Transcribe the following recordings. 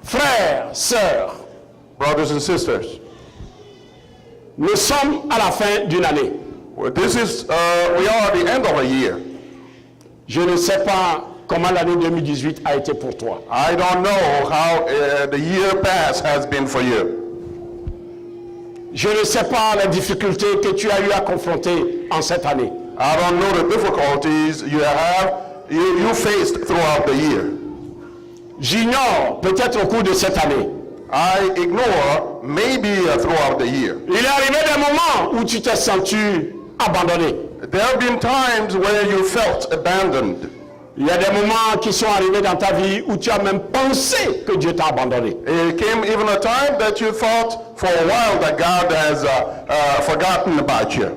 Frères, sœurs, brothers and sisters, nous sommes à la fin d'une année. we are at the end of a year. Je ne sais pas comment l'année 2018 a été pour toi. I don't know how the year past has been for you. Je ne sais pas les difficultés que tu as eu à confronter en cette année. I don't know the difficulties you faced throughout the year. J'ignore, peut-être au cours de cette année, I ignore maybe throughout the year. il est arrivé des moments où tu t'es senti abandonné. There have been times where you felt abandoned. Il y a des moments qui sont arrivés dans ta vie où tu as même pensé que Dieu t'a abandonné. It came even a time that you thought for a while that God has forgotten about you.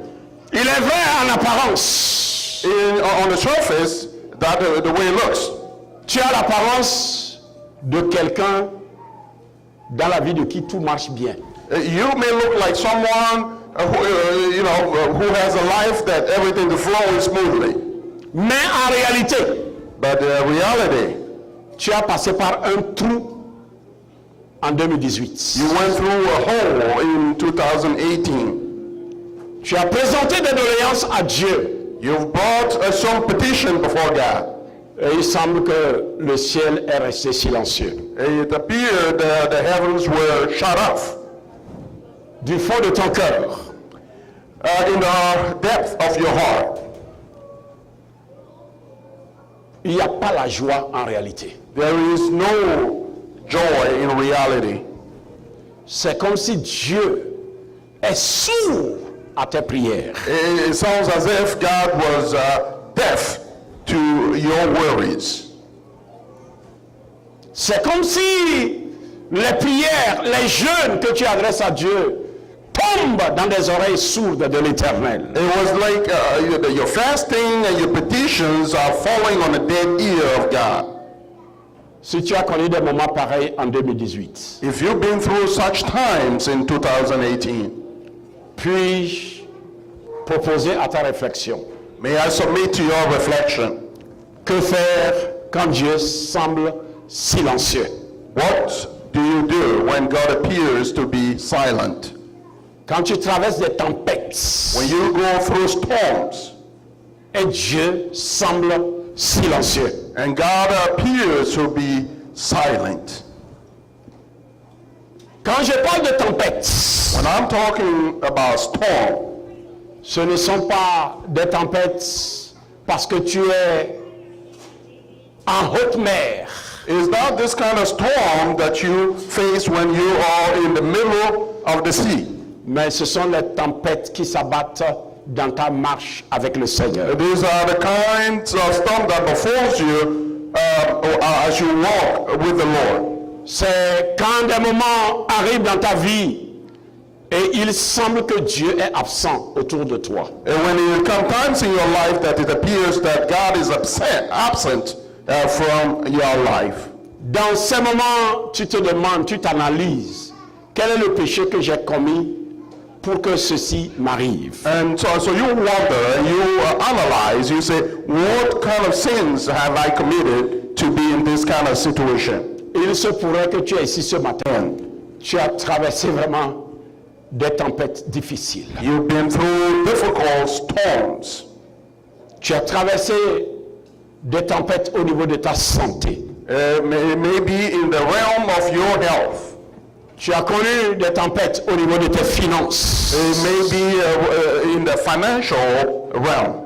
Il est vrai en apparence. On the surface, that the way it looks. Tu as l'apparence de quelqu'un dans la vie de qui tout marche bien. You may look like someone who has a life that everything is flowing smoothly. Mais en réalité, But in reality, tu as passé par un trou en 2018. you went through a hole in 2018. Tu as présenté des doléances à Dieu. You've brought some petition before God. Et il semble que le ciel est resté silencieux. It appeared the heavens were shut off. Du fond de ton cœur, In the depth of your heart, il n'y a pas la joie en réalité. there is no joy in reality. C'est comme si Dieu est sourd à tes prières. It sounds as if God was deaf to your worries. C'est comme si les prières, les jeûnes que tu adresses à Dieu tombent dans des oreilles sourdes de l'Éternel. It was like your fasting and your petitions are falling on the dead ear of God. Si tu as connu des moments pareils en 2018, If you've been through such times in 2018, puis-je proposer à ta réflexion, may I submit to your reflection. que faire quand Dieu semble silencieux? What do you do when God appears to be silent? Quand tu traverses des tempêtes When you go through storms et Dieu semble silencieux. and God appears to be silent. Quand je parle de tempêtes, When I'm talking about storm, ce ne sont pas des tempêtes parce que tu es en haute mer. it's not this kind of storm that you face when you are in the middle of the sea. Mais ce sont les tempêtes qui s'abattent dans ta marche avec le Seigneur. These are the kinds of storm that befalls you as you walk with the Lord. C'est quand des moments arrivent dans ta vie et il semble que Dieu est absent autour de toi. And when it comes times in your life that it appears that God is absent from your life. Dans ces moments, tu te demandes, tu t'analyses, quel est le péché que j'ai commis pour que ceci m'arrive? And so you wonder and you analyze, you say, what kind of sins have I committed to be in this kind of situation? Il se pourrait que tu es ici ce matin, tu as traversé vraiment des tempêtes difficiles. You've been through difficult storms. Tu as traversé des tempêtes au niveau de ta santé. Maybe in the realm of your health. Tu as connu des tempêtes au niveau de tes finances. Maybe in the financial realm.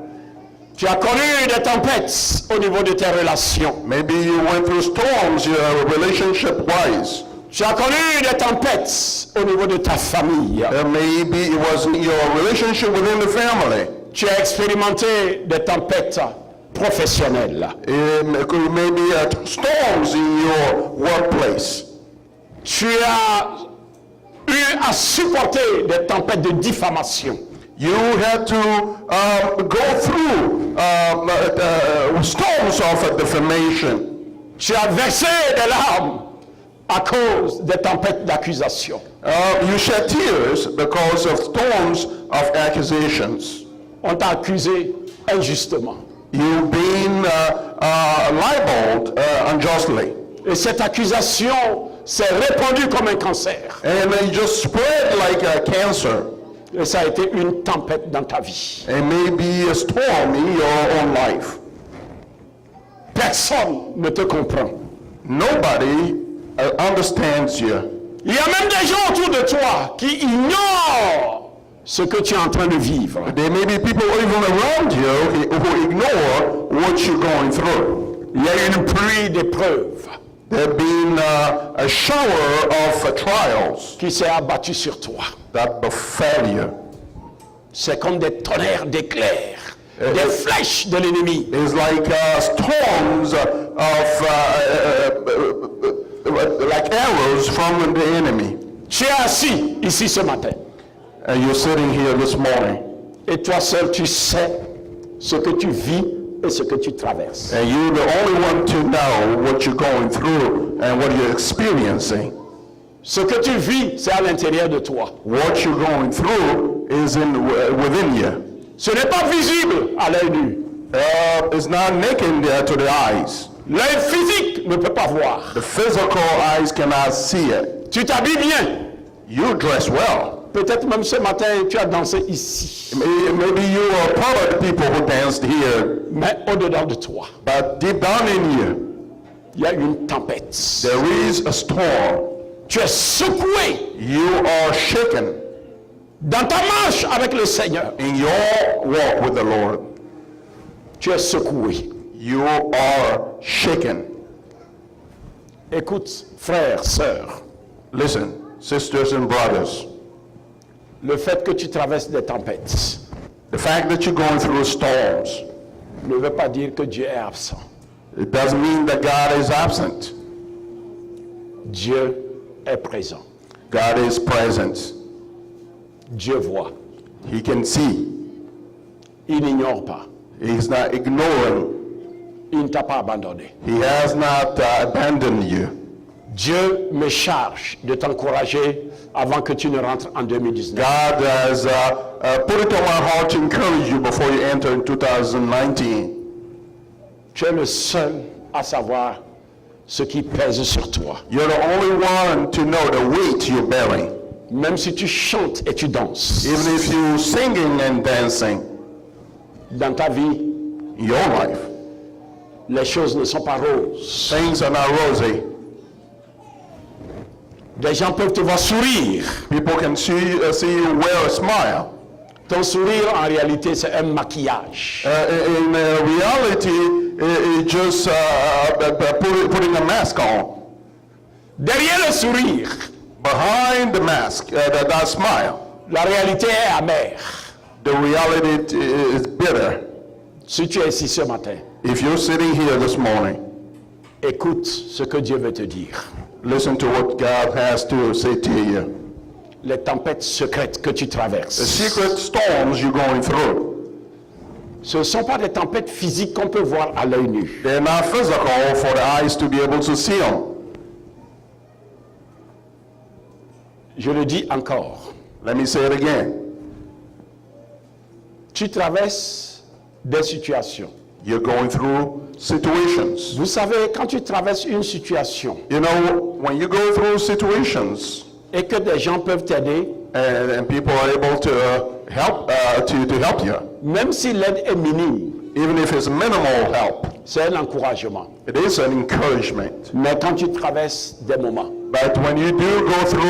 Tu as connu des tempêtes au niveau de tes relations. Maybe you went through storms relationship-wise. Tu as connu des tempêtes au niveau de ta famille. Maybe it was in your relationship within the family. Tu as expérimenté des tempêtes professionnelles. Maybe storms in your workplace. Tu as eu à supporter des tempêtes de diffamation. You had to go through storms of defamation. Tu as versé des larmes à cause des tempêtes d'accusation. You shed tears because of storms of accusations. On t'a accusé injustement. You've been libeled unjustly. Et cette accusation s'est répandu comme un cancer. And it just spread like a cancer. Et ça a été une tempête dans ta vie. And maybe a storm in your own life. Personne ne te comprend. Nobody understands you. Il y a même des gens autour de toi qui ignorent ce que tu es en train de vivre. There may be people even around you who ignore what you're going through. Il y a une pluie d'épreuves There have been a shower of trials qui s'est abattue sur toi. that befell you. C'est comme des tonnerres d'éclairs, des flèches de l'ennemi. It's like storms of like arrows from the enemy. Tu es assis ici ce matin. And you're sitting here this morning, Et toi seul, tu sais ce que tu vis et ce que tu traverses. and you're the only one to know what you're going through and what you're experiencing. Ce que tu vis, c'est à l'intérieur de toi. What you're going through is within you. Ce n'est pas visible à l'œil nu. It's not naked to the eyes. L'œil physique ne peut pas voir. The physical eyes cannot see it. Tu t'habilles bien. You dress well. Peut-être même ce matin, tu as dansé ici. Maybe you are part of the people who danced here, Mais au-dedans de toi, but deep down in you, il y a une tempête. there is a storm. Tu es secoué You are shaken dans ta marche avec le Seigneur. in your walk with the Lord. Tu es secoué. You are shaken. Écoute, frères, sœurs, Listen, sisters and brothers, le fait que tu traverses des tempêtes the fact that you're going through storms, ne veut pas dire que Dieu est absent. it doesn't mean that God is absent. Dieu est présent. God is present. Dieu voit. He can see. Il n'ignore pas. He's not ignoring. Il ne t'a pas abandonné. He has not abandoned you. Dieu me charge de t'encourager avant que tu ne rentres en 2019. God has put it on my heart to encourage you before you enter in 2019. Tu es le seul à savoir ce qui pèse sur toi. You're the only one to know the weight you're bearing. Même si tu chantes et tu danses, Even if you're singing and dancing dans ta vie, in your life, les choses ne sont pas roses. things are not rosy. Des gens peuvent te voir sourire. People can see you wear a smile. Ton sourire, en réalité, c'est un maquillage. In reality, it's just putting a mask on. Derrière le sourire, Behind the mask, that smile, la réalité est amère. the reality is bitter. Si tu es ici ce matin, If you're sitting here this morning, écoute ce que Dieu veut te dire. listen to what God has to say to you. Les tempêtes secrètes que tu The traverses, secret storms you're going through, ce ne sont pas des tempêtes physiques qu'on peut voir à l'œil nu. they're not physical for the eyes to be able to see them. Je le dis encore. Let me say it again. Tu traverses des situations. You're going through situations. Vous savez, quand tu traverses une situation You know, when you go through situations et que des gens peuvent t'aider, and people are able to help to help you, même si l'aide est minime, even if it's minimal help, c'est un encouragement. it is an encouragement. Mais quand tu traverses des moments, But when you do go through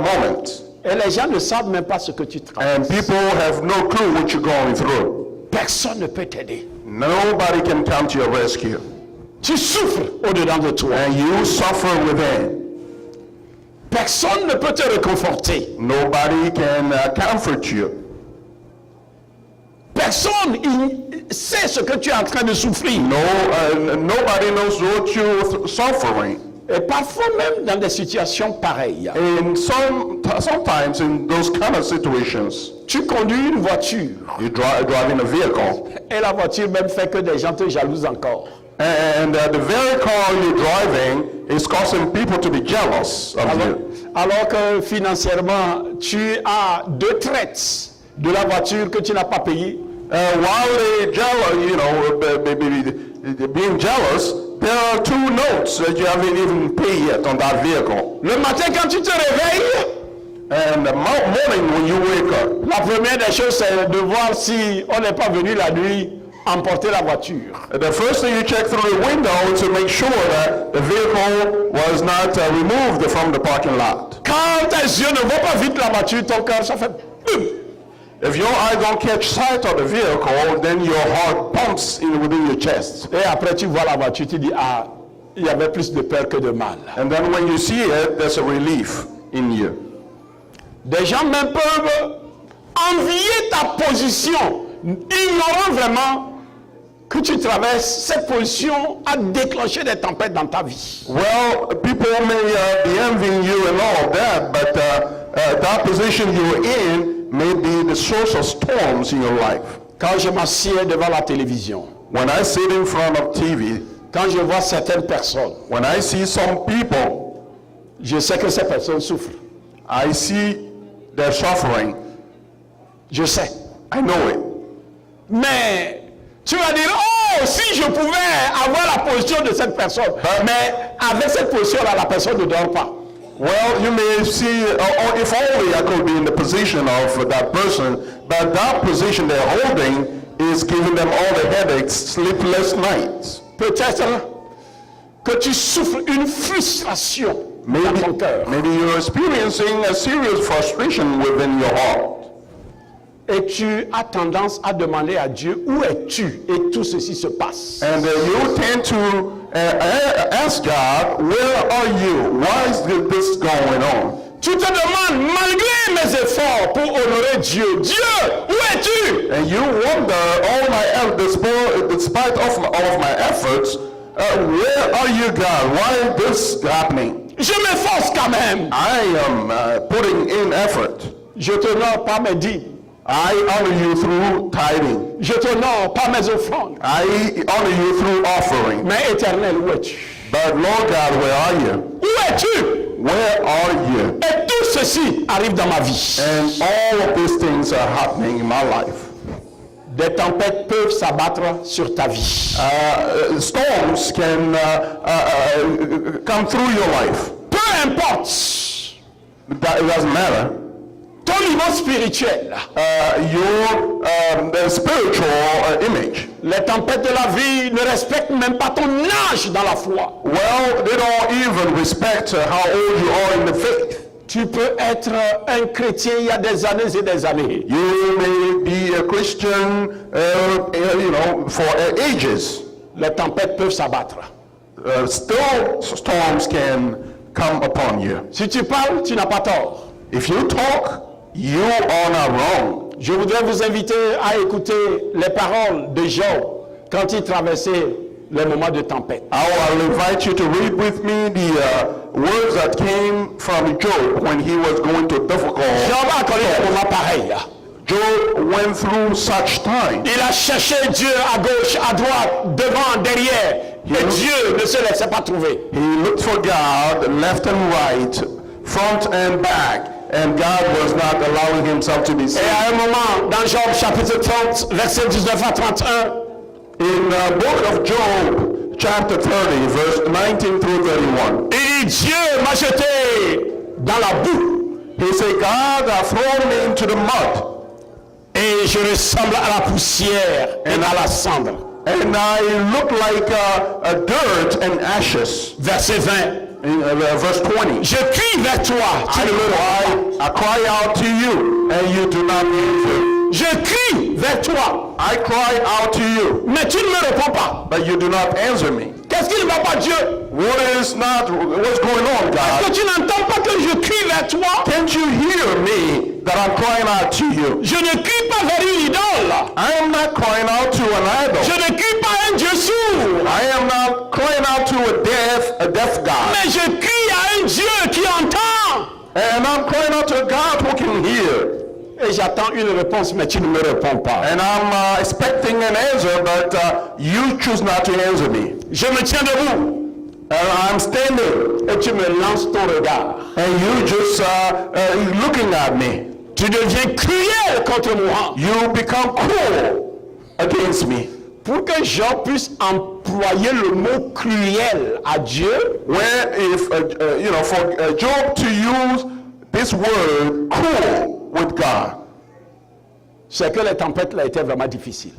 moments, et les gens ne savent même pas ce que tu traverses, and people have no clue what you're going through, personne ne peut t'aider. nobody can come to your rescue. Tu souffres au-dedans de toi. And you suffer within. Personne ne peut te réconforter. Nobody can comfort you. Personne sait ce que tu es en train de souffrir. Nobody knows what you're suffering. Et parfois même dans des situations pareilles, And sometimes in those kind of situations, tu conduis une voiture you driving a vehicle, et la voiture même fait que des gens te jalousent encore. and the very car you're driving is causing people to be jealous of you. Alors que financièrement, tu as 2 traites de la voiture que tu n'as pas payée. While they jealous, being jealous, There are 2 notes that you haven't even paid yet on that vehicle. Le matin, quand tu te réveilles, And the morning when you wake up, la première des choses, c'est de voir si on n'est pas venu la nuit emporter la voiture. the first thing you check through the window to make sure that the vehicle was not removed from the parking lot. Quand tes yeux ne vont pas vite la voiture, ton cœur, ça fait... If your eye don't catch sight of the vehicle, then your heart pumps in within your chest. Et après, tu vois la voiture, tu dis, ah, il y avait plus de peur que de mal. And then when you see it, there's a relief in you. Des gens même peuvent envier ta position, ignorant vraiment que tu traverses cette position à déclencher des tempêtes dans ta vie. Well, people may be envying you and all of that, but that position you're in may be the source of storms in your life. Quand je m'assieds devant la télévision, When I sit in front of TV, quand je vois certaines personnes, when I see some people, je sais que ces personnes souffrent. I see their suffering. Je sais. I know it. Mais tu vas dire, oh, si je pouvais avoir la position de cette personne. Mais avec cette position-là, la personne ne dort pas. Well, you may see, or if only I could be in the position of that person, but that position they're holding is giving them all the headaches, sleepless nights. Peut-être que tu souffres une frustration dans ton cœur. Maybe you're experiencing a serious frustration within your heart. Et tu as tendance à demander à Dieu, où es-tu? Et tout ceci se passe. And you tend to ask God, where are you? Why is this going on? Tu te demandes, malgré mes efforts pour honorer Dieu, Dieu, où es-tu? And you wonder, despite of my efforts, where are you, God? Why is this happening? Je m'efforce quand même. I am putting in effort. Je t'honore par mes dîmes. I honor you through tithing. Je t'honore par mes offrandes. I honor you through offering. Mais Éternel, où es-tu? But Lord God, where are you? Où es-tu? Where are you? Et tout ceci arrive dans ma vie. And all of these things are happening in my life. Des tempêtes peuvent s'abattre sur ta vie. Storms can come through your life. Peu importe It doesn't matter. ton niveau spirituel, Your spiritual image. les tempêtes de la vie ne respectent même pas ton âge dans la foi. Well, they don't even respect how old you are in the faith. Tu peux être un chrétien il y a des années et des années. You may be a Christian, for ages. Les tempêtes peuvent s'abattre. Still, storms can come upon you. Si tu parles, tu n'as pas tort. If you talk, you are not wrong. Je voudrais vous inviter à écouter les paroles de Job quand il traversait les moments de tempête. I'll invite you to read with me the words that came from Job when he was going to difficult. Job a connu des moments pareils. Job went through such time. Il a cherché Dieu à gauche, à droite, devant, derrière. Et Dieu ne se laissait pas trouver. He looked for God left and right, front and back, and God was not allowing himself to be Et seen. à un moment, dans Job chapitre 30, versets 19 à 31, In the book of Job, chapter 30, verse 19 through 31, il dit, Dieu m'a jeté dans la boue he said, God hath thrown me into the mud, et je ressemble à la poussière et à la cendre. and I look like a dirt and ashes. Verset 20. In verse 20, Je crie vers toi, tu ne me réponds pas. I cry out to you, and you do not answer. Je crie vers toi, I cry out to you, mais tu ne me réponds pas. but you do not answer me. Qu'est-ce qui ne va pas, Dieu? What's going on, Que God? tu n'entends pas que je crie vers toi? Can't you hear me that I'm crying out to you? Je ne crie pas vers une idole. I am not crying out to an idol. Je ne crie pas à un Dieu sourd. I am not crying out to a deaf God. Mais je crie à un Dieu qui entend. And I'm crying out to a God who can hear. Et j'attends une réponse, mais tu ne me réponds pas. And I'm expecting an answer, but you choose not to answer me. Je me tiens debout. And I'm standing, Et tu me lances ton regard. and you just looking at me. Tu deviens cruel contre moi. You become cruel against me. pour que Job puisse employer le mot cruel à Dieu, Where if, for Job to use this word cruel with God, c'est que les tempêtes là étaient vraiment difficiles.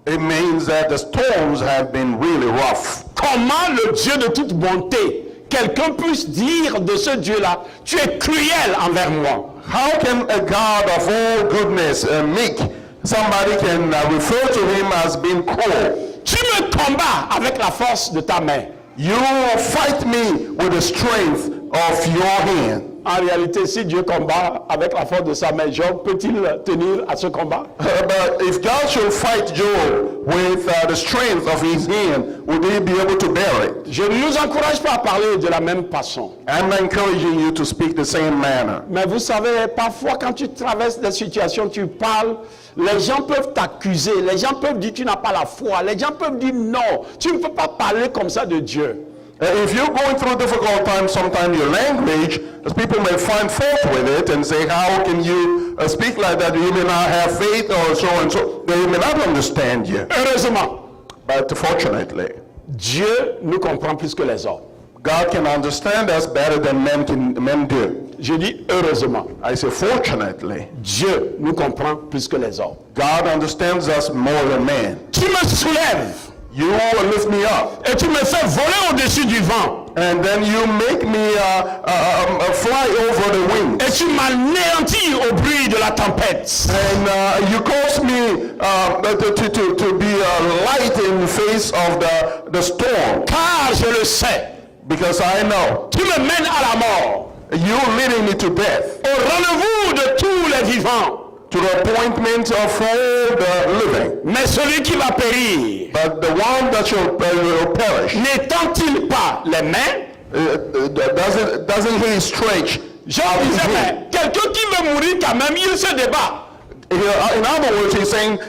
it means that the storms have been really rough. Comment le Dieu de toute bonté, quelqu'un puisse dire de ce Dieu-là, tu es cruel envers moi. How can a God of all goodness, meek, somebody can refer to him as being cruel? Tu me combats avec la force de ta main. You fight me with the strength of your hand. En réalité, si Dieu combat avec la force de sa main, Job peut-il tenir à ce combat? But if God should fight Job with the strength of his hand, would he be able to bear it? Je ne nous encourage pas à parler de la même façon. I'm not encouraging you to speak the same manner. Mais vous savez, parfois quand tu traverses des situations, tu parles, les gens peuvent t'accuser, les gens peuvent dire tu n'as pas la foi, les gens peuvent dire non, tu ne peux pas parler comme ça de Dieu. If you're going through difficult times, sometimes your language, as people may find fault with it and say, how can you speak like that? You may not have faith or so and so. They may not understand you. Heureusement, But fortunately, Dieu nous comprend plus que les hommes. God can understand us better than men do. Je dis heureusement. I say fortunately, Dieu nous comprend plus que les hommes. God understands us more than man. Tu me soulèves You lift me up, et tu me fais voler au-dessus du vent. and then you make me fly over the wind, Et tu m'anéantis au bruit de la tempête. and you cause me to be light in the face of the storm, Car je le sais, because I know tu me mènes à la mort, you're leading me to death, au rendez-vous de tous les vivants. to the appointment of all the living. Mais celui qui va périr, But the one that shall perish, n'étend-il pas les mains? doesn't he stretch Jean out his disait, hand? mais quelqu'un qui veut mourir quand même, il se débat. In other words, he's saying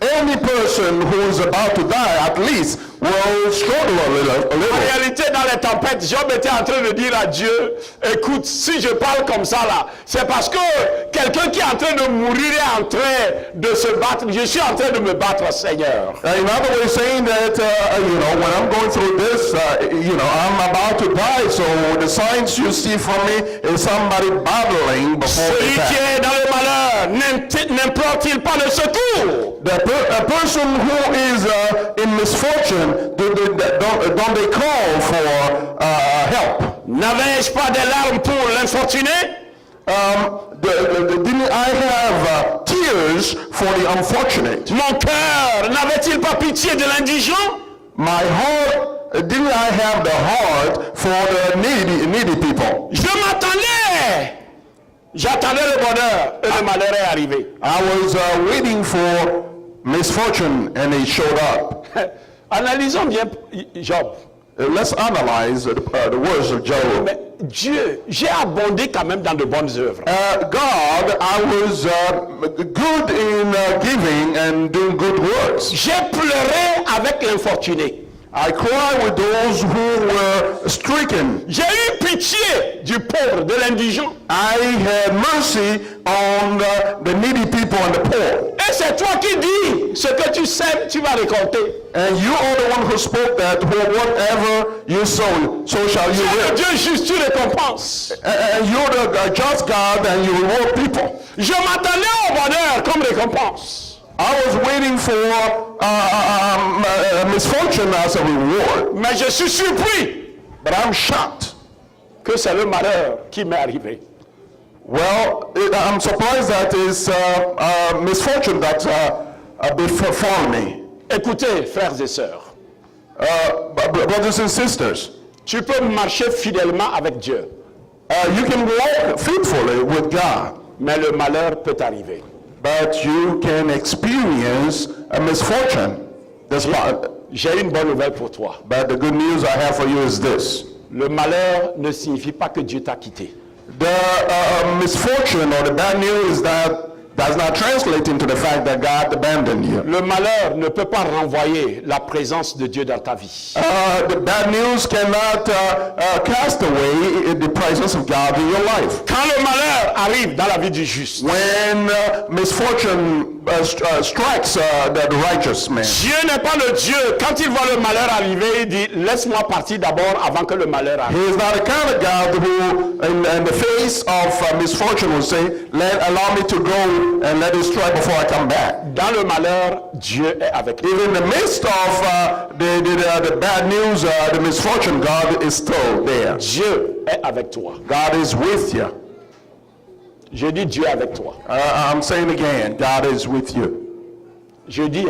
any person who is about to die, at least, will struggle a En little. réalité, dans les tempêtes, Job était en train de dire à Dieu, écoute, si je parle comme ça là, c'est parce que quelqu'un qui est en train de mourir est en train de se battre. Je suis en train de me battre, Seigneur. In other words, saying that, when I'm going through this, I'm about to die, so the signs you see from me is somebody battling before Celui they qui die. est dans le malheur, n'implore-t-il pas le secours? A person who is in misfortune, don't they call for help? N'avais-je pas des larmes pour l'infortuné? Didn't I have tears for the unfortunate? Mon cœur n'avait-il pas pitié de l'indigent? My heart, didn't I have the heart for the needy people? Je m'attendais. J'attendais le bonheur et le malheur est arrivé. I was waiting for misfortune and it showed up. Analysons bien Job. Let's analyze the words of Job. Mais Dieu, j'ai abondé quand même dans de bonnes œuvres. God, I was good in giving and doing good works. J'ai pleuré avec l'infortuné. I cry with those who were stricken. J'ai eu pitié du pauvre, de l'indigent. I had mercy on the needy people and the poor. Et c'est toi qui dis, ce que tu sèmes, tu vas récolter. And you are the one who spoke that whatever you sow, so shall you C'est le reap. Dieu juste, tu récompenses. And you're the just God and you reward people. Je m'attendais au bonheur comme récompense. I was waiting for misfortune as a reward. Mais je suis surpris But I'm shocked. que c'est le malheur qui m'est arrivé. Well, I'm surprised that it's misfortune that befall me. Écoutez, frères et sœurs, Brothers and sisters, tu peux marcher fidèlement avec Dieu, you can walk faithfully with God, mais le malheur peut arriver. but you can experience a misfortune. J'ai une bonne nouvelle pour toi. But the good news I have for you is this. Le malheur ne signifie pas que Dieu t'a quitté. The misfortune or the bad news that does not translate into the fact that God abandoned you. Le malheur ne peut pas renvoyer la présence de Dieu dans ta vie. The bad news cannot cast away the presence of God in your life. Quand le malheur arrive dans la vie du juste, When misfortune strikes the righteous man. Dieu n'est pas le Dieu. Quand il voit le malheur arriver, il dit, laisse-moi partir d'abord avant que le malheur He arrive. is not the kind of God who, in the face of misfortune, will say, allow me to go and let it strike before I come back. Dans le malheur, Dieu est avec lui. Even in the midst of the bad news, the misfortune, God is still there. Dieu est avec toi. God is with you. Je dis Dieu est avec toi. I'm saying again, God is with you. Je dis,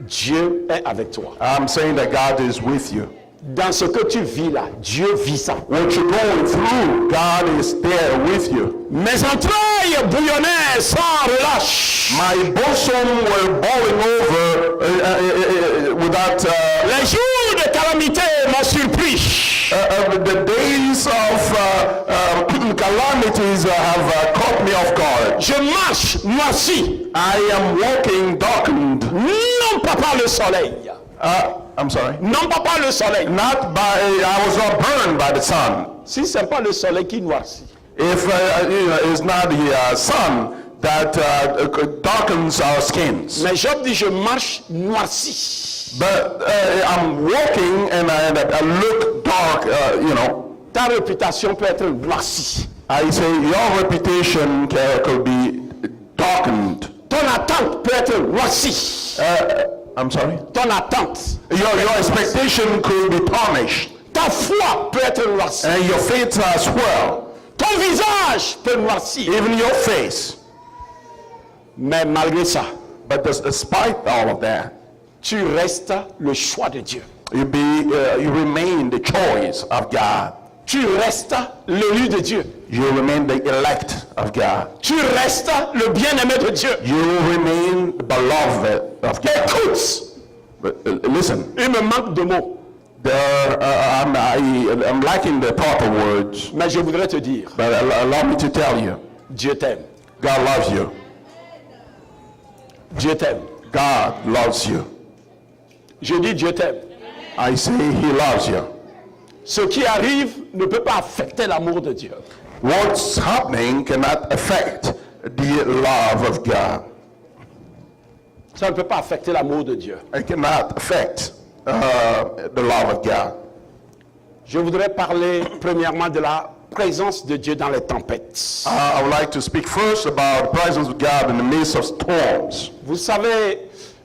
Dieu est avec toi. I'm saying that God is with you. Dans ce que tu vis là, Dieu vit ça. What you're going through, God is there with you. Mes entrailles bouillonnaient sans relâche. My bosom were boiling over without. Les jours de calamité m'ont surpris. The days of calamities have caught me off guard. Je marche noirci, I am walking darkened. non pas par le soleil. I'm sorry. Non pas par le soleil. Not by. I was not burned by the sun. Si ce n'est pas le soleil qui noircit, If it's not the sun that darkens our skins. mais Job dit je marche noirci. But I'm walking and I look dark, Ta réputation peut être noircie. I say your reputation could be darkened. Ton attente peut être noircie. I'm sorry? Ton attente. Your expectation could be tarnished. Ta foi peut être noircie. And your faith as well. Ton visage peut noircir. Even your face. Mais malgré ça, But despite all of that, tu restes le choix de Dieu. you remain the choice of God. Tu restes l'élu de Dieu. You remain the elect of God. Tu restes le bien-aimé de Dieu. You remain the beloved of God. Écoute, But listen, il me manque de mots, I'm lacking the proper words. mais je voudrais te dire, But allow me to tell you, Dieu t'aime. God loves you. Dieu t'aime. God loves you. Je dis Dieu t'aime. I say He loves you. Ce qui arrive ne peut pas affecter l'amour de Dieu. What's happening cannot affect the love of God. Ça ne peut pas affecter l'amour de Dieu. It cannot affect the love of God. Je voudrais parler premièrement de la présence de Dieu dans les tempêtes. I would like to speak first about the presence of God in the midst of storms. Vous savez,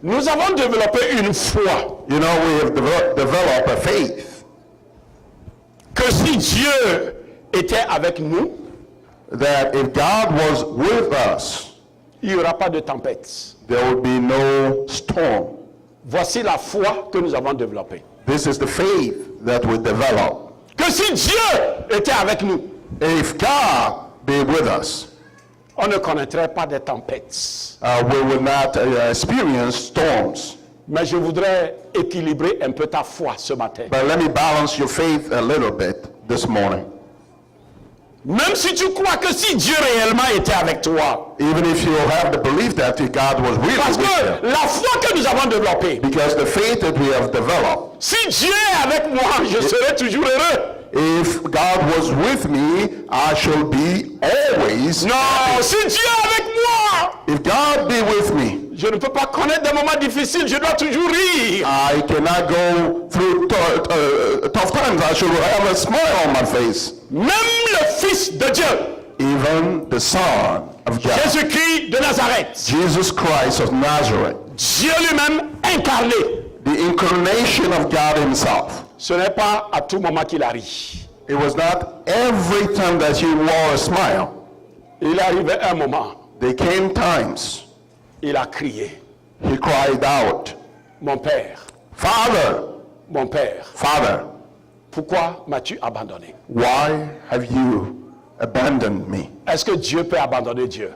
nous avons développé une foi You know, we have developed a faith que si Dieu était avec nous, that if God was with us, il n'y aura pas de tempête. there would be no storm. Voici la foi que nous avons développée. This is the faith that we develop. Que si Dieu était avec nous, If God be with us, on ne connaîtrait pas des tempêtes. we will not experience storms. Mais je voudrais équilibrer un peu ta foi ce matin. But let me balance your faith a little bit this morning. Même si tu crois que si Dieu réellement était avec toi, Even if you have the belief that God was really parce with que you. la foi que nous avons développée, Because the faith that we have developed, si Dieu est avec moi, je serai toujours heureux. if God was with me, I shall be always. Non, si Dieu est avec moi, If God be with me, je ne peux pas connaître des moments difficiles, je dois toujours rire. I cannot go through tough times. I should have a smile on my face. Même le Fils de Dieu, Even the Son of God, Jésus-Christ de Nazareth, Jesus Christ of Nazareth, Dieu lui-même incarné, the incarnation of God himself. ce n'est pas à tout moment qu'il arrive. It was not every time that he wore a smile. Il arrivait un moment, There came times il a crié, he cried out, mon Père, Father, mon Père, Father, pourquoi m'as-tu abandonné? why have you abandoned me? Est-ce que Dieu peut abandonner Dieu?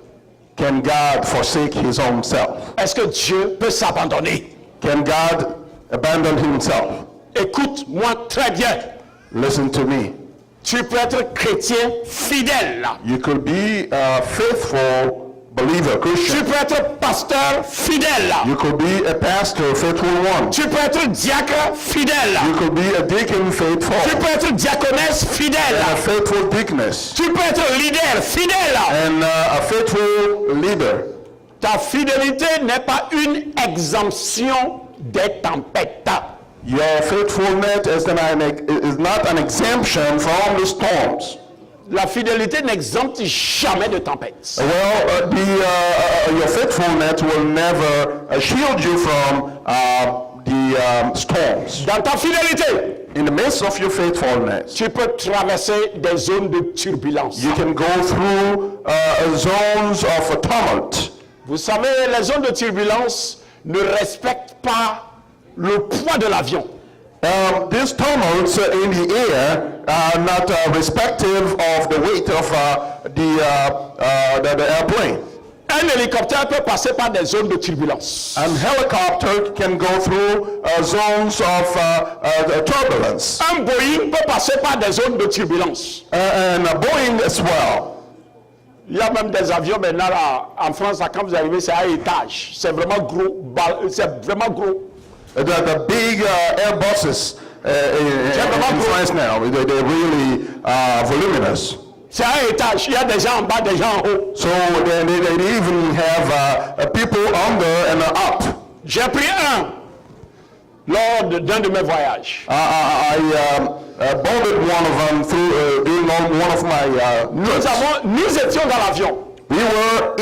Can God forsake his own self? Est-ce que Dieu peut s'abandonner? Can God abandon himself? Écoute-moi très bien. Listen to me. Tu peux être chrétien fidèle. You could be a faithful believer, Tu Christian. peux être pasteur fidèle. You could be a pastor, faithful one. Tu peux être diacre fidèle. You could be a deacon, Tu faithful. peux être diaconesse fidèle. And a faithful deaconess. Tu peux être leader fidèle. And a faithful leader. Ta fidélité n'est pas une exemption des tempêtes. Your faithfulness is not an exemption from the storms. La fidélité n'exempte jamais de tempêtes. Well, your faithfulness will never shield you from the storms. Dans ta fidélité, In the midst of your faithfulness, tu peux traverser des zones de turbulence. you can go through zones of tumult. Vous savez, les zones de turbulence ne respectent pas le poids de l'avion. These tumults in the air are not respective of the weight of the airplane. Un hélicoptère peut passer par des zones de turbulence. An helicopter can go through zones of turbulence. Un Boeing peut passer par des zones de turbulence. And a Boeing as well. Il y a même des avions maintenant là, en France, là, quand vous arrivez, c'est à étage. C'est vraiment gros. C'est vraiment gros. The big Airbuses in France now, they're really voluminous. C'est à étage. Il y a des gens en bas, des gens en haut. So they even have people under and up. J'ai pris un lors d'un de mes voyages. I boarded one of them through during one of my trips. Nous étions dans l'avion. We were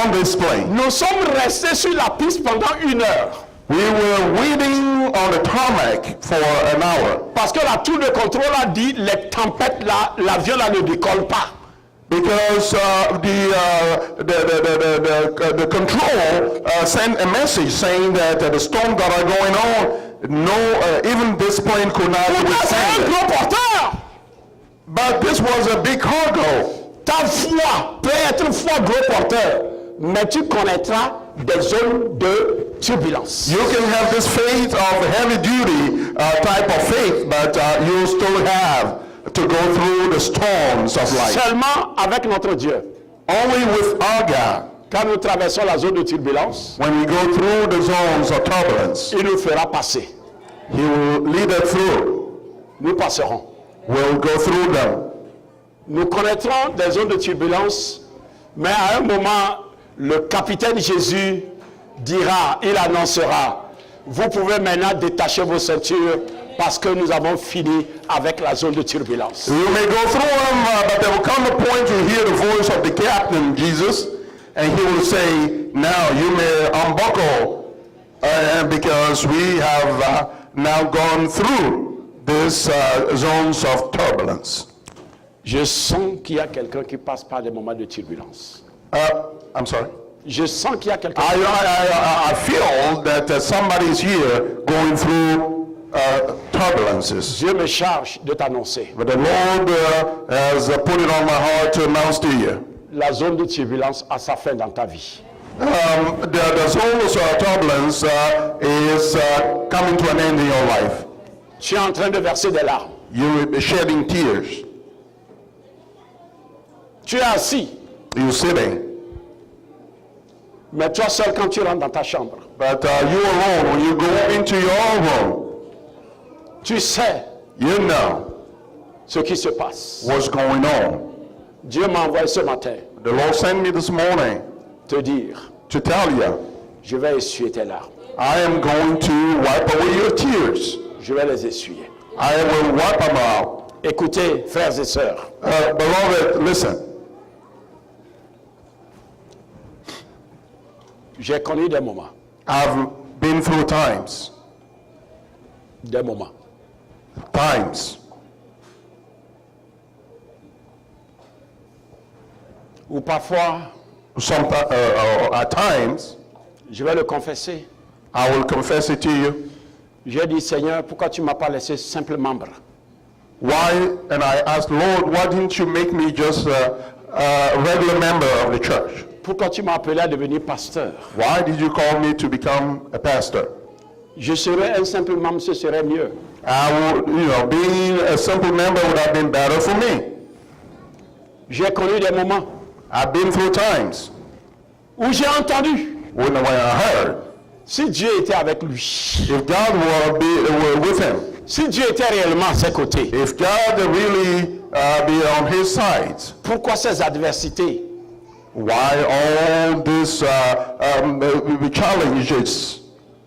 on this plane. Nous sommes restés sur la piste pendant 1 heure. We were waiting on the tarmac for an hour. Parce que la tour de contrôle a dit les tempêtes là, l'avion là ne décolle pas. Because the control sent a message saying that the storms that are going on, even this plane could not C'est un withstand it. gros porteur. But this was a big cargo. Ta foi peut être foi gros porteur, mais tu connaîtras des zones de turbulence. You can have this faith of heavy duty type of faith, but you still have to go through the storms of life. Seulement avec notre Dieu. Only with our God, Quand nous traversons la zone de turbulence, when we go through the zones of turbulence, il nous fera passer. He will lead us through. Nous passerons. We'll go through them. Nous connaîtrons des zones de turbulence, mais à un moment, le capitaine Jésus dira, il annoncera, vous pouvez maintenant détacher vos ceintures parce que nous avons fini avec la zone de turbulence. You may go through them, but there will come a point you hear the voice of the captain, Jesus, and he will say, now you may unbuckle, because we have now gone through these zones of turbulence. Je sens qu'il y a quelqu'un qui passe par des moments de turbulence. I'm sorry? Je sens qu'il y a quelqu'un. I feel that somebody is here going through turbulences. Dieu me charge de t'annoncer. But the Lord has put it on my heart to announce to you. La zone de turbulence a sa fin dans ta vie. The zones of turbulence is coming to an end in your life. Tu es en train de verser des larmes. You will be shedding tears. Tu es assis, You're sitting. mais toi seul quand tu rentres dans ta chambre, But you alone, when you go into your room, tu sais you know ce qui se passe. what's going on. Dieu m'a envoyé ce matin The Lord sent me this morning te dire, to tell you, je vais essuyer tes larmes. I am going to wipe away your tears. Je vais les essuyer. I will wipe them out. Écoutez, frères et sœurs, Beloved, listen. j'ai connu des moments, I've been through times où parfois, at times, je vais le confesser, I will confess it to you. j'ai dit, Seigneur, pourquoi tu ne m'as pas laissé simple membre? Why? And I asked, Lord, why didn't you make me just a regular member of the church? Pourquoi tu m'as appelé à devenir pasteur? Why did you call me to become a pastor? Je serais un simple membre, ce serait mieux. I would, being a simple member would have been better for me. J'ai connu des moments I've been through times où j'ai entendu, when I heard, si Dieu était avec lui, if God were with him, si Dieu était réellement à ses côtés, if God really be on his side, pourquoi ces adversités Why all these challenges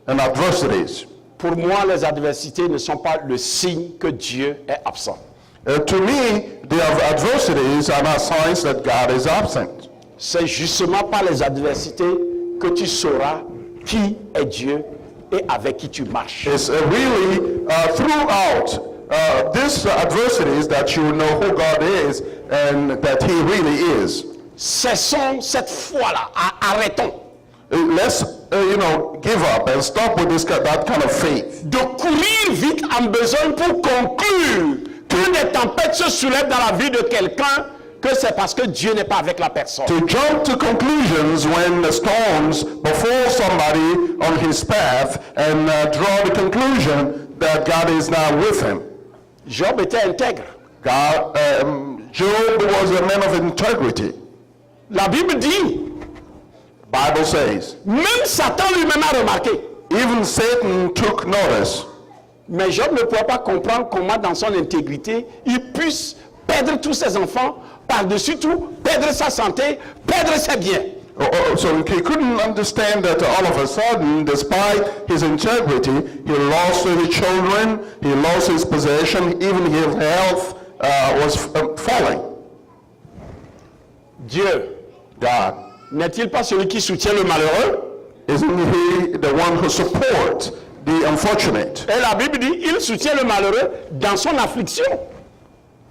and adversities? Pour moi, les adversités ne sont pas le signe que Dieu est absent. To me, the adversities are not signs that God is absent. C'est justement par les adversités que tu sauras qui est Dieu et avec qui tu marches. It's really throughout these adversities that you know who God is and that He really is. Cessons cette foi-là, arrêtons Let's, give up and stop with that kind of faith. de courir vite en besogne pour conclure que des tempêtes se soulèvent dans la vie de quelqu'un, que c'est parce que Dieu n'est pas avec la personne. To jump to conclusions when the storms befall somebody on his path and draw the conclusion that God is not with him. Job était intègre. Job was a man of integrity. La Bible dit, Bible says, même Satan lui-même a remarqué. even Satan took notice. Mais Job ne pouvait pas comprendre comment dans son intégrité, il puisse perdre tous ses enfants, par-dessus tout, perdre sa santé, perdre ses biens. So he couldn't understand that all of a sudden, despite his integrity, he lost his children, he lost his possession, even his health was falling. Dieu God, n'est-il pas celui qui soutient le malheureux? isn't he the one who supports the unfortunate? Et la Bible dit, il soutient le malheureux dans son affliction.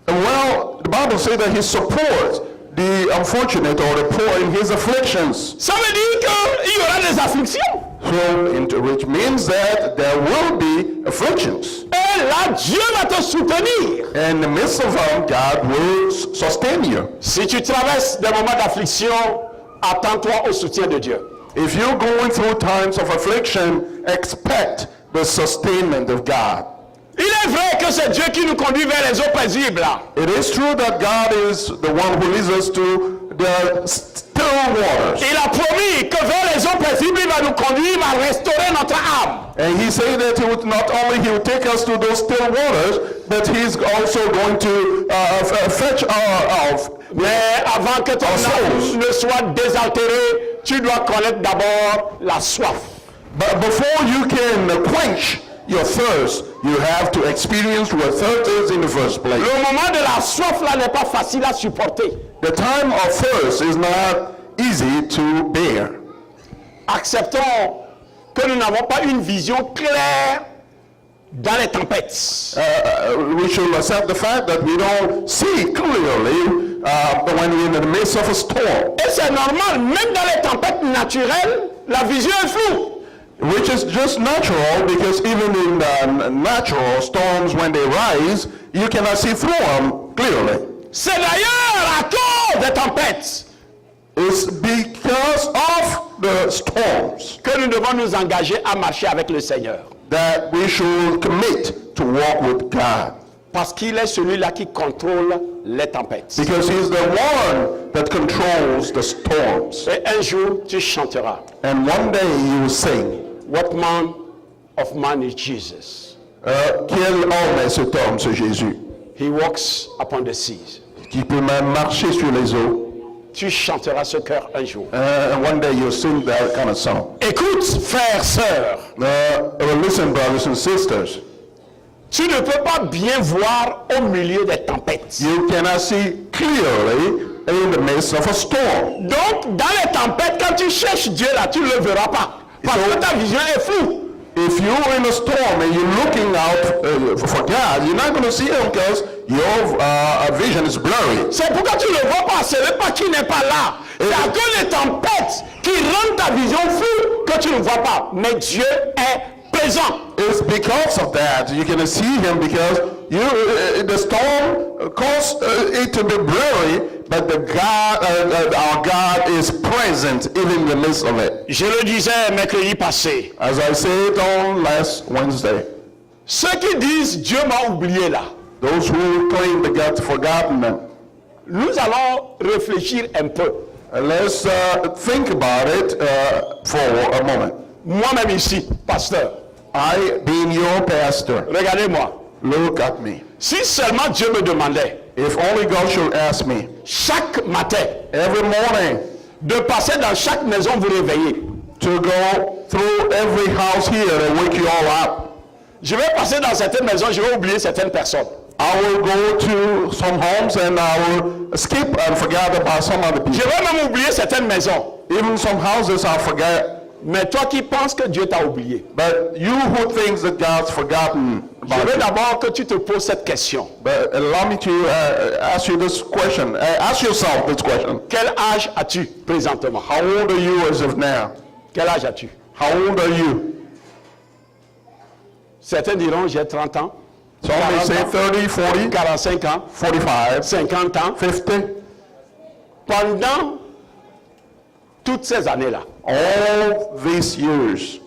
Well, the Bible says that he supports the unfortunate or the poor in his afflictions. Ça veut dire qu'il y aura des afflictions. So, which means that there will be afflictions. Et là, Dieu va te soutenir. And in the midst of them, God will sustain you. Si tu traverses des moments d'affliction, attends-toi au soutien de Dieu. If you're going through times of affliction, expect the sustainment of God. Il est vrai que c'est Dieu qui nous conduit vers les eaux paisibles. It is true that God is the one who leads us to the still waters. Il a promis que vers les eaux paisibles, il va nous conduire, il va restaurer notre âme. And he said that he would not only he would take us to those still waters, but he's also going to fetch our Mais avant que ton âme ne soit désaltérée, tu dois connaître d'abord la soif. But before you can quench your thirst, you have to experience what thirst is in the first place. Le moment de la soif là n'est pas facile à supporter. The time of thirst is not easy to bear. Acceptons que nous n'avons pas une vision claire dans les tempêtes. We should accept the fact that we don't see clearly when we're in the midst of a storm. Et c'est normal, même dans les tempêtes naturelles, la vision est floue. Which is just natural, because even in the natural storms, when they rise, you cannot see through them clearly. C'est d'ailleurs à cause des tempêtes It's because of the storms que nous devons nous engager à marcher avec le Seigneur. that we should commit to walk with God. Parce qu'il est celui-là qui contrôle les tempêtes. Because He's the one that controls the storms. Et un jour, tu chanteras. And one day you will sing, What man of man is Jesus? quel homme est cet homme, ce Jésus, He walks upon the seas. qui peut même marcher sur les eaux. Tu chanteras ce cœur un jour. And one day you'll sing that kind of song. Écoute, frères, sœurs. Listen, brothers and sisters. Tu ne peux pas bien voir au milieu des tempêtes. You cannot see clearly in the midst of a storm. Donc, dans les tempêtes, quand tu cherches Dieu là, tu ne le verras pas. Parce que ta vision est floue. If you're in a storm and you're looking out for God, you're not going to see Him because your vision is blurry. C'est pourquoi tu ne le vois pas. Ce n'est pas qu'il n'est pas là. C'est à cause des tempêtes qui rendent ta vision floue que tu ne vois pas. Mais Dieu est présent. It's because of that you can see Him, because the storm caused it to be blurry, but our God is present even in the midst of it. Je le disais mercredi passé. As I said on last Wednesday, Ceux qui disent Dieu m'a oublié là, those who claim that God forgotten them, nous allons réfléchir un peu. let's think about it for a moment. Moi-même ici, pasteur, I, being your pastor, regardez-moi. look at me. Si seulement Dieu me demandait, If only God should ask me chaque matin, every morning, de passer dans chaque maison vous réveiller. to go through every house here and wake you all up. Je vais passer dans certaines maisons, je vais oublier certaines personnes. I will go to some homes and I will skip and forget about some other Je people. vais même oublier certaines maisons. Even some houses I'll forget. Mais toi qui penses que Dieu t'a oublié, But you who thinks that God's forgotten je about veux you. d'abord que tu te poses cette question. But allow me to ask you this question. Ask yourself this question. Quel âge as-tu présentement? How old are you as of now? Quel âge as-tu? How old are you? Certains diront j'ai 30 ans, Some may say 30, 40, 45 ans, 45, 50 ans. 50. Pendant toutes ces années-là, All these years,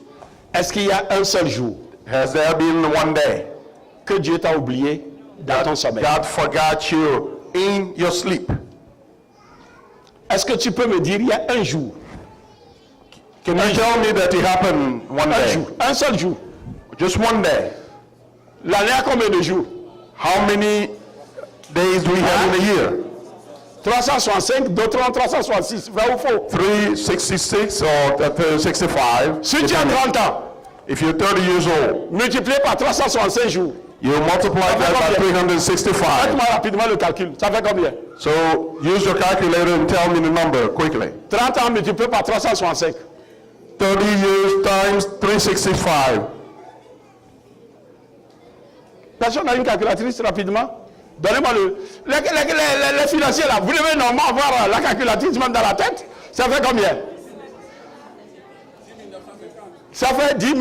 est-ce qu'il y a un seul jour has there been one day que Dieu t'a oublié dans ton sommeil? God forgot you in your sleep? Est-ce que tu peux me dire il y a un jour, Can you tell me that it happened one un day? jour, un seul jour? Just one day. L'année a combien de jours? How many days do we have in a year? 365, d'autres ont 366, vrai ou faux? 366 or 365. Si tu as 30 ans, If you're 30 years old, multiplié par 365 jours, you multiply that by 365. faites-moi rapidement le calcul, ça fait combien? So use your calculator and tell me the number quickly. 30 ans multiplié par 365. 30 years times 365. Personne n'a une calculatrice rapidement? Donnez-moi les financiers là. Vous devez normalement avoir la calculatrice même dans la tête. Ça fait combien? Ça fait 10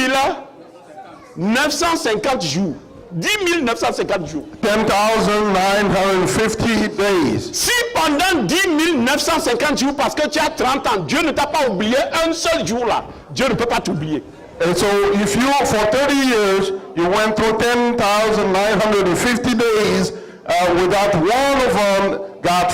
950 jours. 10 950 jours. 10,950 days. Si pendant 10 950 jours, parce que tu as 30 ans, Dieu ne t'a pas oublié un seul jour là, Dieu ne peut pas t'oublier. And so if you, for 30 years, you went through 10,950 days without one of them, God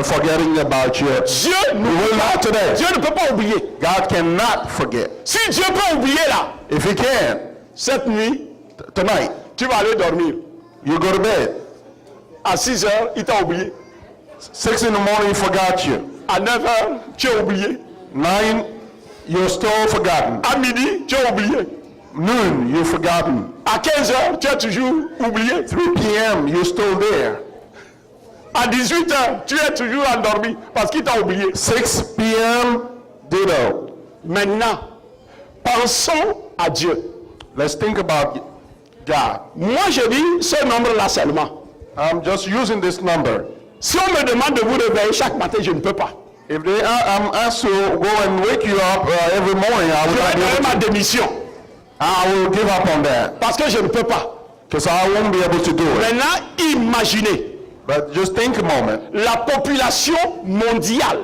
forgetting about you. Dieu You will not today. Dieu ne peut pas oublier. God cannot forget. Si Dieu peut oublier là, If he can, cette nuit, tonight, tu vas aller dormir. you go to bed. À 6 heures, il t'a oublié. 6 in the morning, he forgot you. À 9 heures, tu es oublié. 9, you're still forgotten. À midi, tu es oublié. Noon, you're forgotten. À 15 heures, tu es toujours oublié. 3 p.m., you're still there. À 18 heures, tu es toujours endormi parce qu'il t'a oublié. 6 p.m., ditto. Maintenant, pensons à Dieu. Let's think about God. Moi, je dis ce nombre-là seulement. I'm just using this number. Si on me demande de vous réveiller chaque matin, je ne peux pas. If I'm asked to go and wake you up every morning, I Je will vais not be donner able ma to. démission I will give up on that parce que je ne peux pas. because I won't be able to do it. Maintenant, imaginez But just think a moment. la population mondiale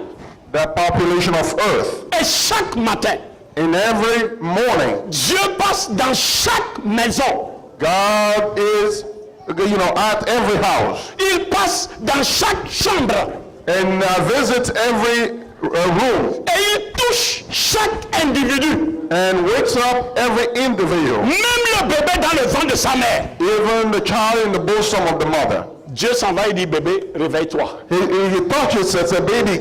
That population of Earth, et chaque matin, in every morning, Dieu passe dans chaque maison. God is, at every house Il passe dans chaque chambre and visits every room et il touche chaque individu. and wakes up every individual, Même le bébé dans le ventre de sa mère. even the child in the bosom of the mother. Dieu s'en va et dit, bébé, réveille-toi. He touches, says, a baby,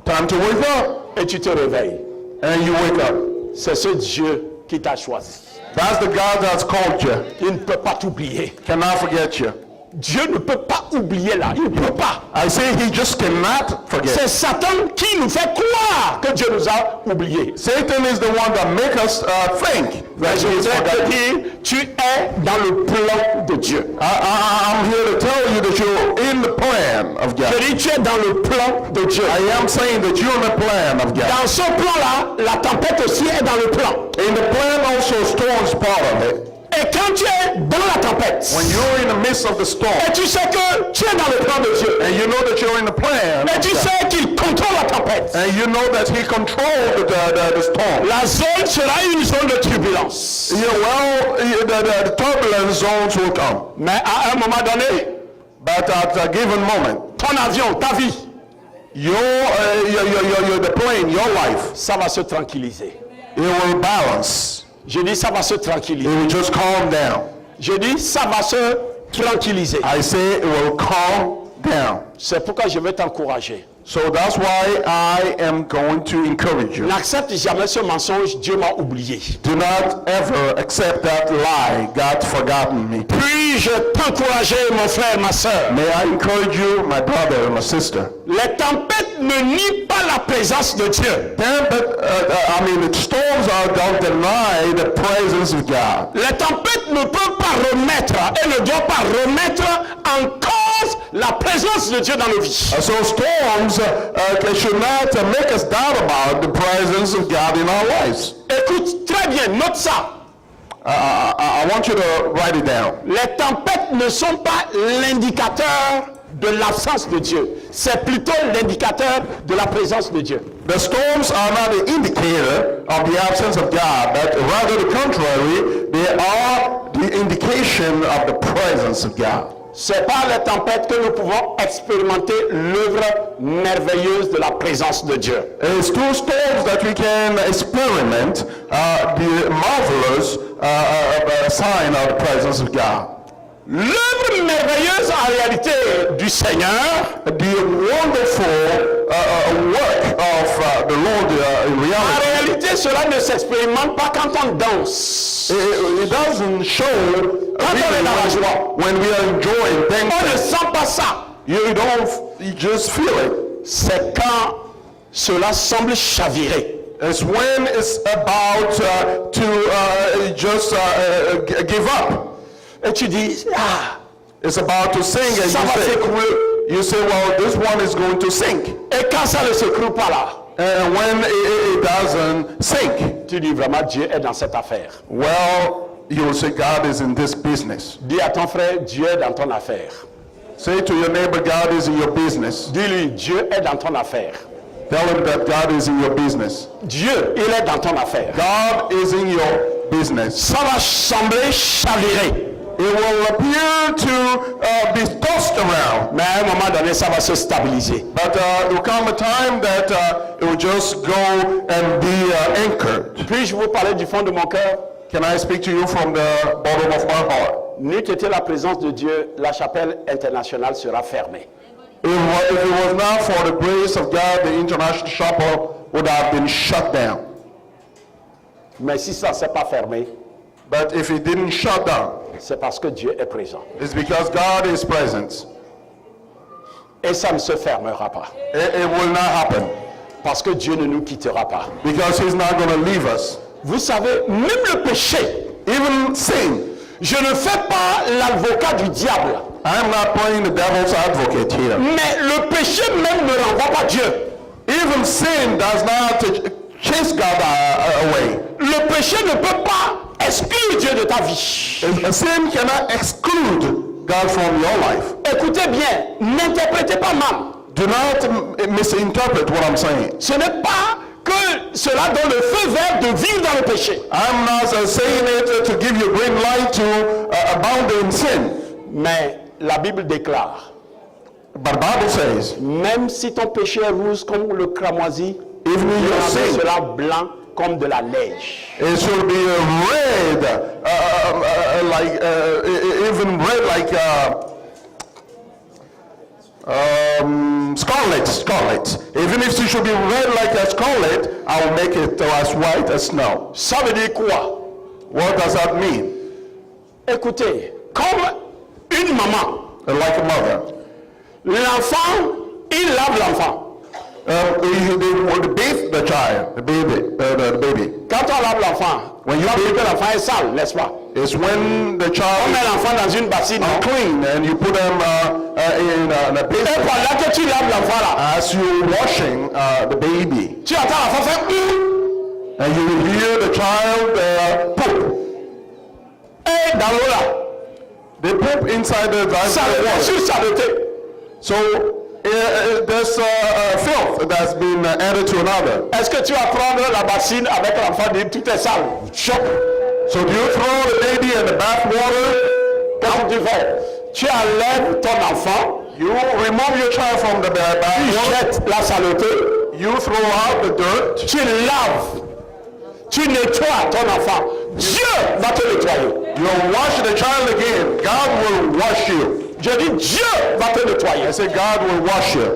time to wake up, Et tu te réveilles. and you wake up. C'est ce Dieu qui t'a choisi. That's the God that's called you. Il ne peut pas t'oublier. Cannot forget you. Dieu ne peut pas oublier là. Il ne peut pas. I say he just cannot forget. C'est Satan qui nous fait croire que Dieu nous a oubliés. Satan is the one that makes us think that Je he is voudrais te forgotten. dire, tu es dans le plan de Dieu. I'm here to tell you that you're in the plan of Je God. dis, tu es dans le plan de Dieu. I am saying that you're in the plan of God. Dans ce plan-là, la tempête aussi est dans le plan. In the plan also, storm is part of it. Et quand tu es dans la tempête, When you're in the midst of the storm, et tu sais que tu es dans le plan de Dieu, and you know that you're in the plan, et tu sais qu'il contrôle la tempête, and you know that he controlled the storm. la zone sera une zone de turbulence. The turbulence zones will come. Mais à un moment donné, But at a given moment, ton avion, ta vie, the plane, your life, ça va se tranquilliser. it will balance. Je dis, ça va se It tranquilliser. will just calm down. Je dis, ça va se tranquilliser. I say it will calm down. C'est pourquoi je vais t'encourager. So that's why I am going to encourage you. N'accepte jamais ce mensonge, Dieu m'a oublié. Do not ever accept that lie, God forgotten me. Puis-je t'encourager, mon frère, ma soeur? May I encourage you, my brother and my sister. Les tempêtes ne nient pas la présence de Dieu. The storms don't deny the presence of God. Les tempêtes ne peuvent pas remettre et ne doivent pas remettre en cause la présence de Dieu dans nos vies. So storms should not make us doubt about the presence of God in our lives. Écoute très bien, note ça. I want you to write it down. Les tempêtes ne sont pas l'indicateur de l'absence de Dieu. C'est plutôt l'indicateur de la présence de Dieu. The storms are not the indicator of the absence of God, but rather the contrary, they are the indication of the presence of God. C'est par les tempêtes que nous pouvons expérimenter l'œuvre merveilleuse de la présence de Dieu. It's through storms that we can experiment the marvelous sign of the presence of God. L'œuvre merveilleuse en réalité du Seigneur, the wonderful work of the Lord in en reality. réalité cela ne s'expérimente pas quand on danse. It doesn't show really when we are enjoying On ne things. sent pas ça. You just feel it. C'est quand cela semble chavirer. It's when it's about to just give up. Et tu dis, It's about to sink, and ça va s'écrouler. you say, well, this one is going to sink. Et quand ça ne s'écroule pas là, And when it doesn't sink, tu dis vraiment Dieu est dans cette affaire. well, you will say, God is in this business. Dis à ton frère, Dieu est dans ton affaire. Say to your neighbor, God is in your business. Dis-lui, Dieu est dans ton affaire. Tell him that God is in your business. Dieu, il est dans ton affaire. God is in your business. Ça va sembler chavirer. It will appear to be tossed around. Mais à un moment donné, ça va se stabiliser. But there will come a time that it will just go and be anchored. Puis-je vous parler du fond de mon cœur? Can I speak to you from the bottom of my heart? N'eût été la présence de Dieu, la chapelle internationale sera fermée. If it was not for the grace of God, the international chapel would have been shut down. Mais si ça ne s'est pas fermé, But if it didn't shut down, c'est parce que Dieu est présent. it's because God is present. Et ça ne se fermera pas. It will not happen Parce que Dieu ne nous quittera pas. because He's not going to leave us. Vous savez, même le péché, Even sin. je ne fais pas l'avocat du diable. I'm not playing the devil's advocate here. Mais le péché même ne renvoie pas Dieu. Even sin does not chase God away. Le péché ne peut pas exclure Dieu de ta vie. Sin cannot exclude God from your life. Écoutez bien, n'interprétez pas mal. Do not misinterpret what I'm saying. Ce n'est pas que cela donne le feu vert de vivre dans le péché. I'm not saying it to give you green light to abound in sin. Mais la Bible déclare, But the Bible says, même si ton péché est rouge comme le cramoisi, even Dieu your rendra sin, cela blanc comme de la neige. it should be red, even red like scarlet. Even if it should be red like a scarlet, I will make it as white as snow. Ça veut dire quoi? What does that mean? Écoutez, comme une maman, Like a mother. l'enfant, il lave l'enfant. They would bathe the child, the baby. Quand on lave l'enfant, When you on dit bathe- que l'enfant est sale, n'est-ce pas? It's when the On child met l'enfant dans une bassine. is clean and you put them in a Et basin. pendant que tu laves l'enfant là, As you're washing the baby, tu entends l'enfant faire and you will hear the child poop. et dans l'eau là, They poop inside the ça water. sur saleté. So there's filth that's been added to another. Est-ce que tu vas prendre la bassine avec l'enfant et dire tout est sale? Choc. So do you throw the baby in the bath water? Quand tu fais, tu enlèves ton enfant, You remove your child from the bath tu water. jettes la saleté, You throw out the dirt. tu laves, tu nettoies ton enfant. Dieu va te nettoyer. You wash the child again. God will wash you. Je dis Dieu va te nettoyer. I say God will wash you.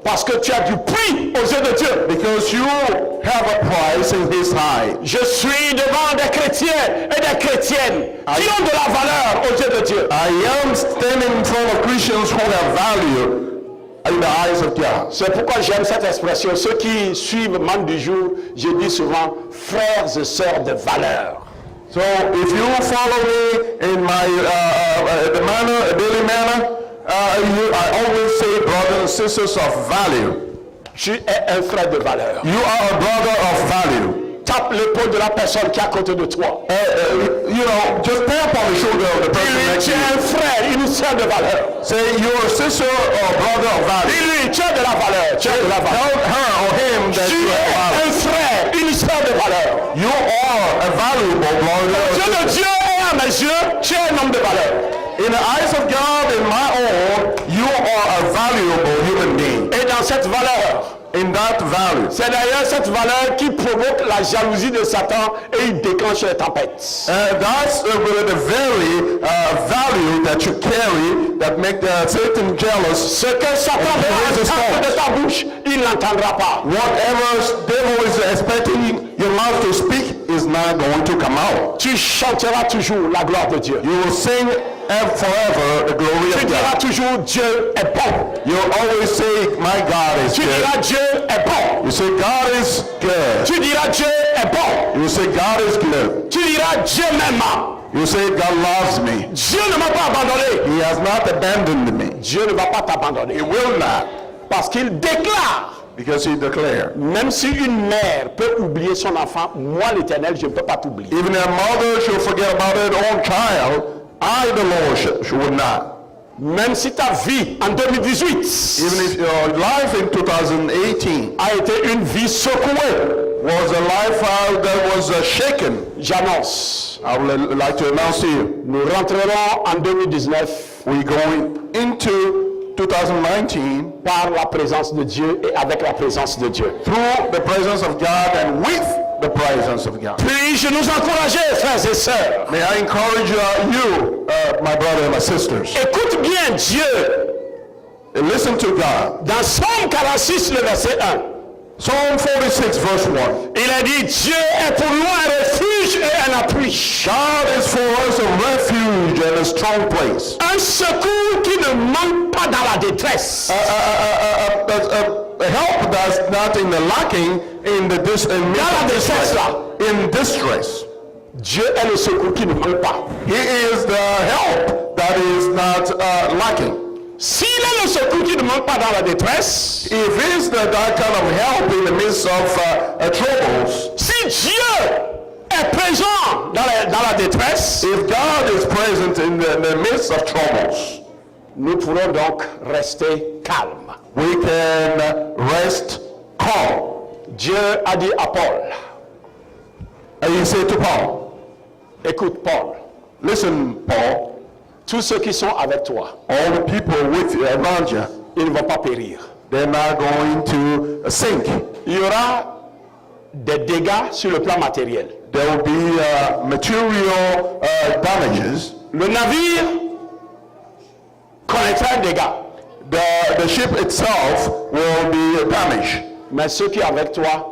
Parce que tu as du prix aux yeux de Dieu. Because you have a price in His eye. Je suis devant des chrétiens et des chrétiennes qui ont de la valeur aux yeux de Dieu. I am standing in front of Christians who have value in the eyes of God. C'est pourquoi j'aime cette expression. Ceux qui suivent Man du jour, je dis souvent frères et sœurs de valeur. So if you follow me in my the manner, daily manner, I always say brothers and sisters of value. Tu es un frère de valeur. You are a brother of value. Tape l'épaule de la personne qui est à côté de toi. Just tap on the shoulder of the person Dis-lui, next tu to es you. un frère, une sœur de valeur. Say you're a sister or brother of value. Dis-lui, tu as de la valeur, tu as de la valeur. Tell her or him that Tu you es have value. un frère, une sœur de valeur. You are a valuable brother or Dieu de sister. Dieu et à mes yeux, tu es un homme de valeur. In the eyes of God, in my own, you are a valuable human being. Et dans cette valeur, In that value. c'est d'ailleurs cette valeur qui provoque la jalousie de Satan et il déclenche les tempêtes. That's the very value that you carry that make Satan jealous. Ce que Satan veut entendre de ta bouche, il n'entendra pas. Whatever devil is expecting your mouth to speak is not going to come out. Tu chanteras toujours la gloire de Dieu. You will sing forever the glory Tu of diras God. toujours Dieu est bon. You'll always say, my God is Tu good. diras Dieu est bon. You say, God is good. Tu diras Dieu est bon. You say, God is good. Tu diras Dieu m'aime. You say, God loves me. Dieu ne m'a pas abandonné. He has not abandoned me. Dieu ne va pas t'abandonner. He will not, Parce qu'il déclare, because he declared. même si une mère peut oublier son enfant, moi l'Éternel, je ne peux pas t'oublier. Even a mother should forget about her own child. I, the Lord, should not. Même si ta vie en 2018 Even if your life in 2018 a été une vie secouée, was a life that was shaken, j'annonce, I would like to announce to you, nous rentrerons en 2019 we're going into 2019 par la présence de Dieu et avec la présence de Dieu. through the presence of God and with the presence of God. Puis-je nous encourager, frères et sœurs? May I encourage you, my brother and my sisters, Écoute bien Dieu listen to God. dans Psaume 46, le verset 1. Psalm 46 verse 1. Il a dit, Dieu est pour nous un refuge et un appui. God is for us a refuge and a strong place. Un secours qui ne manque pas dans la détresse. A help that's not in the lacking in the détresse, là. in distress. Dieu est le secours qui ne manque pas. He is the help that is not lacking. S'il est le secours qui ne manque pas dans la détresse, If he's that kind of help in the midst of troubles, si Dieu est présent dans la détresse, if God is present in the midst of troubles, nous pourrons donc rester calmes. we can rest calm. Dieu a dit à Paul, And he said to Paul, écoute Paul, listen, Paul, tous ceux qui sont avec toi, all the people with you, around you, ils ne vont pas périr. they're not going to sink. Il y aura des dégâts sur le plan matériel. There will be material damages. Le navire connaîtra un dégât, The ship itself will be damaged. mais ceux qui sont avec toi,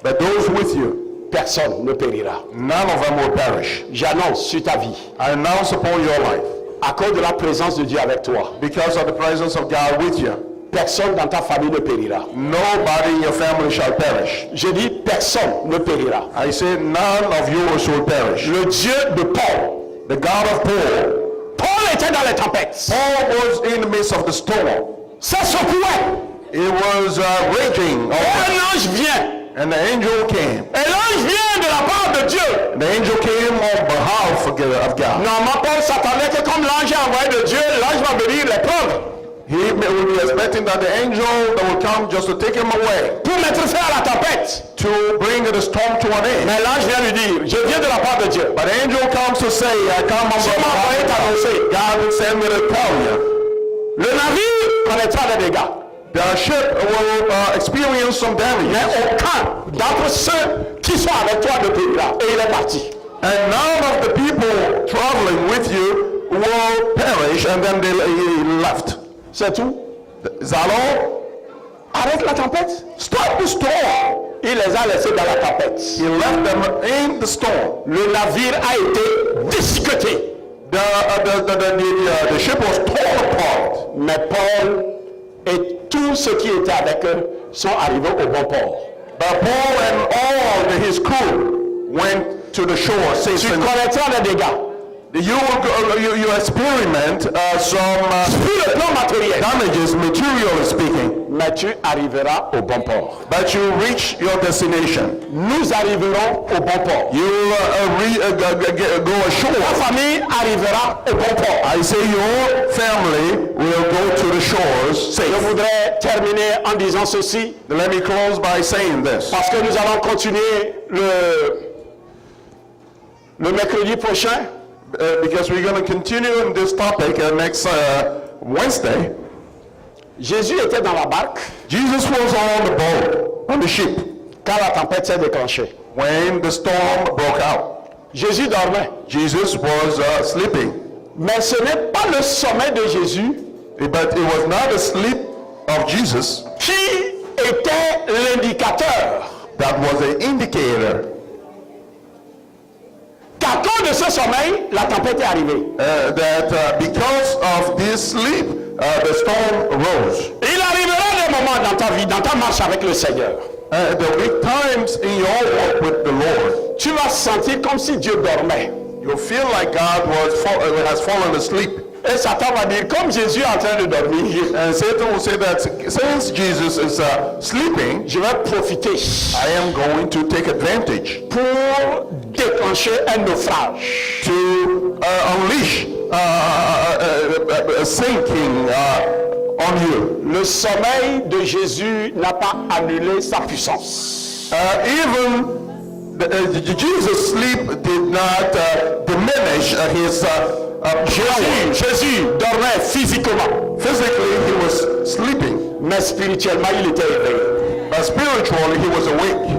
But those with you, personne ne périra. none of them will perish. J'annonce sur ta vie, I announce upon your life, à cause de la présence de Dieu avec toi, because of the presence of God with you, personne dans ta famille ne périra. nobody in your family shall perish. Je dis personne ne périra. I say none of yours will perish. Le Dieu de Paul, The God of Paul, Paul était dans les tempêtes. Paul was in the midst of the storm. Ça secouait. It was raging, Et un ange vient. and the angel came. Et l'ange vient de la part de Dieu. The angel came on behalf of God. Normalement, Paul s'attendait que comme l'ange est envoyé de Dieu, l'ange va venir les prendre He will be expecting that the angel that will come just to take him away, pour mettre fin à la tempête. to bring the storm to an end. Mais l'ange vient lui dire, je viens de la part de Dieu. But the angel comes to say, I come on Dieu m'a envoyé t'annoncer. God will send me to tell you. Le navire connaîtra des dégâts. The ship will experience some damage. Mais aucun d'entre ceux qui sont avec toi ne périra. Et il est parti. And none of the people traveling with you will perish, and then he left. C'est tout. Is that all? arrête la tempête. Stop the storm. Il les a laissés dans la tempête. He left them in the storm. Le navire a été discuté. The ship was torn apart. Mais Paul et tous ceux qui étaient avec eux sont arrivés au bon port. But Paul and all his crew went to the shore. Tu Says, connaîtras les dégâts. you experiment some Sur le plan matériel. damages, materially speaking, Mais tu arriveras au bon port. but you reach your destination. Nous arriverons au bon port. You go Ta ashore. famille arrivera au bon port. I say your family will go to the shores safe. Je voudrais terminer en disant ceci, Let me close by saying this. parce que nous allons continuer le mercredi prochain. Because we're going to continue on this topic next Wednesday. Jésus était dans la barque Jesus was on the boat, on the ship, quand la tempête s'est déclenchée. when the storm broke out. Jésus dormait. Jesus was sleeping, Mais ce n'est pas le sommeil de Jésus but it was not the sleep of Jesus qui était l'indicateur that was the indicator qu'à cause de ce sommeil, la tempête est arrivée. that because of this sleep, the storm rose. Il arrivera des moments dans ta vie, dans ta marche avec le Seigneur. There will be times in your walk with the Lord, Tu vas sentir comme si Dieu dormait. you'll feel like God has fallen asleep. Et Satan va dire, comme Jésus est en train de dormir, And Satan will say that since Jesus is sleeping, je vais profiter I am going to take advantage pour déclencher un naufrage. to unleash a sinking on you. Le sommeil de Jésus n'a pas annulé sa puissance. Jesus' sleep did not diminish his Jésus dormait physiquement, physically he was sleeping, mais spirituellement il était éveillé. but spiritually he was awake.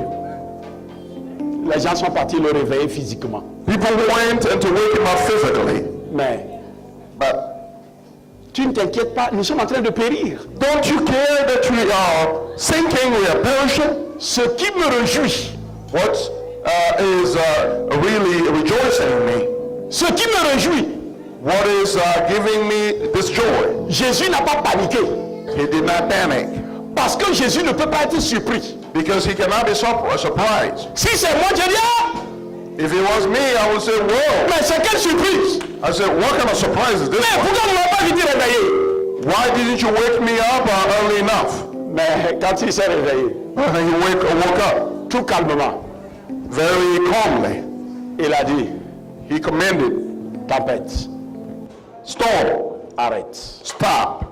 Les gens sont partis le réveiller physiquement. People went and to wake him up physically, Mais but tu ne t'inquiètes pas, nous sommes en train de périr. don't you care that we are sinking, we are perishing? Ce qui me réjouit, What is really rejoicing me? ce qui me réjouit, What is giving me this joy? Jésus n'a pas paniqué. He did not panic Parce que Jésus ne peut pas être surpris. because he cannot be surprised. Si c'est moi, je dis, ah, If it was me, I would say, whoa. mais c'est quelle surprise. I said, what kind of surprise is this Mais one? pourquoi vous ne m'avez pas vite réveillé? Why didn't you wake me up early enough? Mais quand il s'est réveillé, And he woke up tout calmement, very calmly. il a dit, He commanded, tempête, storm, arrête. stop.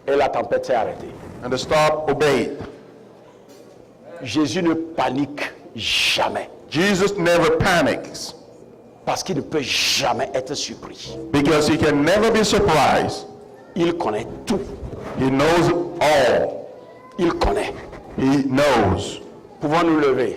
Et la tempête s'est arrêtée. And the storm obeyed. Jésus ne panique jamais. Jesus never panics Parce qu'il ne peut jamais être surpris. because he can never be surprised. Il connaît tout. He knows all. Il connaît. He knows. Pouvons nous lever.